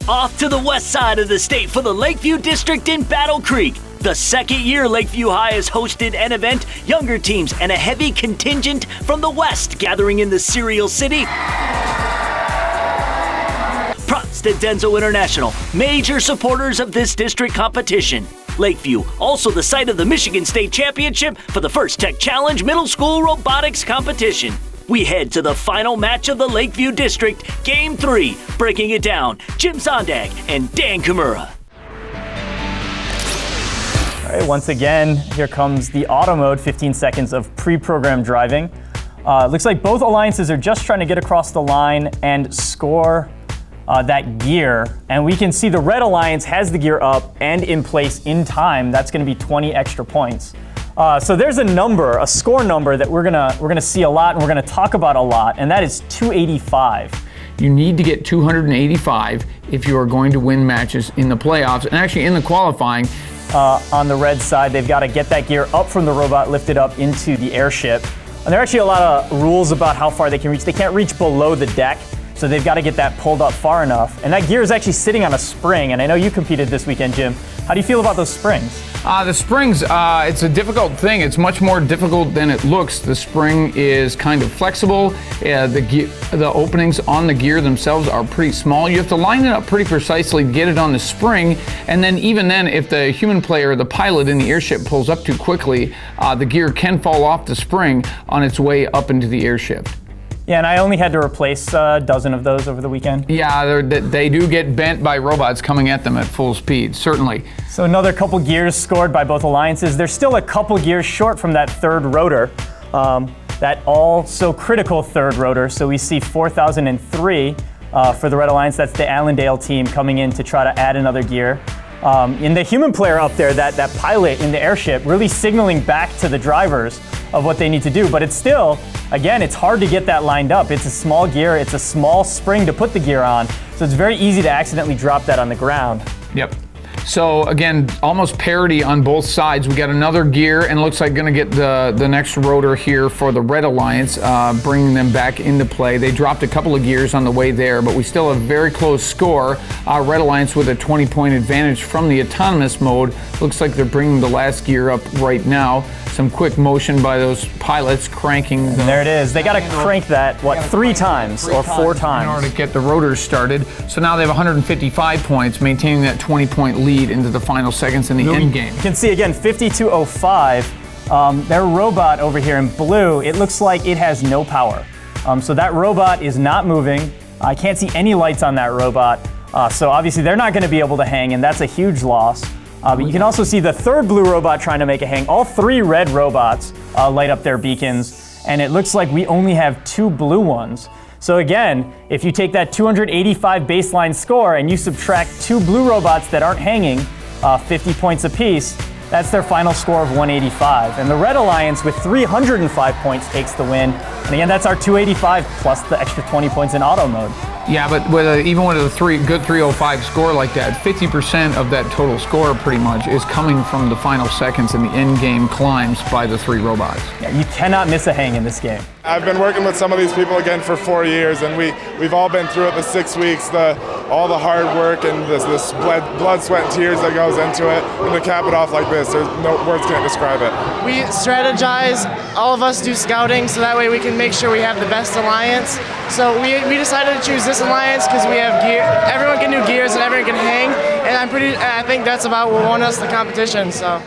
Off to the west side of the state for the Lakeview District in Battle Creek. The second year Lakeview High has hosted an event, younger teams and a heavy contingent from the west gathering in the Cereal City. Props to Denso International, major supporters of this district competition. Lakeview, also the site of the Michigan State Championship for the First Tech Challenge Middle School Robotics Competition. We head to the final match of the Lakeview District, Game 3. Breaking it down, Jim Zondag and Dan Kimura. All right, once again, here comes the auto mode, 15 seconds of pre-programmed driving. Looks like both alliances are just trying to get across the line and score that gear. And we can see the red alliance has the gear up and in place in time. That's going to be 20 extra points. So there's a number, a score number that we're gonna see a lot and we're gonna talk about a lot, and that is 285. You need to get 285 if you are going to win matches in the playoffs and actually in the qualifying. On the red side, they've got to get that gear up from the robot, lifted up into the airship. And there are actually a lot of rules about how far they can reach. They can't reach below the deck, so they've got to get that pulled up far enough. And that gear is actually sitting on a spring, and I know you competed this weekend, Jim. How do you feel about those springs? The springs, it's a difficult thing. It's much more difficult than it looks. The spring is kind of flexible. The openings on the gear themselves are pretty small. You have to line it up pretty precisely to get it on the spring. And then even then, if the human player, the pilot in the airship pulls up too quickly, the gear can fall off the spring on its way up into the airship. Yeah, and I only had to replace a dozen of those over the weekend. Yeah, they do get bent by robots coming at them at full speed, certainly. So another couple gears scored by both alliances. They're still a couple gears short from that third rotor, that all so critical third rotor. So we see 4003 for the Red Alliance. That's the Allendale team coming in to try to add another gear. In the human player up there, that pilot in the airship really signaling back to the drivers of what they need to do. But it's still, again, it's hard to get that lined up. It's a small gear, it's a small spring to put the gear on. So it's very easy to accidentally drop that on the ground. Yep. So again, almost parity on both sides. We got another gear and looks like gonna get the next rotor here for the Red Alliance, bringing them back into play. They dropped a couple of gears on the way there, but we still have a very close score. Red Alliance with a 20-point advantage from the autonomous mode. Looks like they're bringing the last gear up right now. Some quick motion by those pilots cranking. There it is. They got to crank that, three times or four times in order to get the rotors started. So now they have 155 points, maintaining that 20-point lead into the final seconds in the end game. You can see again, 5205. Their robot over here in blue, it looks like it has no power. So that robot is not moving. I can't see any lights on that robot. So obviously they're not going to be able to hang, and that's a huge loss. But you can also see the third blue robot trying to make a hang. All three red robots light up their beacons, and it looks like we only have two blue ones. So again, if you take that 285 baseline score and you subtract two blue robots that aren't hanging, 50 points apiece, that's their final score of 185. And the Red Alliance with 305 points takes the win. And again, that's our 285 plus the extra 20 points in auto mode. Yeah, but even with a good 305 score like that, 50% of that total score pretty much is coming from the final seconds and the end-game climbs by the three robots. Yeah, you cannot miss a hang in this game. I've been working with some of these people again for 4 years, and we've all been through it the 6 weeks, all the hard work and this blood, sweat, and tears that goes into it, and to cap it off like this, there's no words can't describe it. We strategize, all of us do scouting, so that way we can make sure we have the best alliance. So we decided to choose this alliance because we have gear. Everyone can do gears and everyone can hang, and I think that's about what won us the competition. So.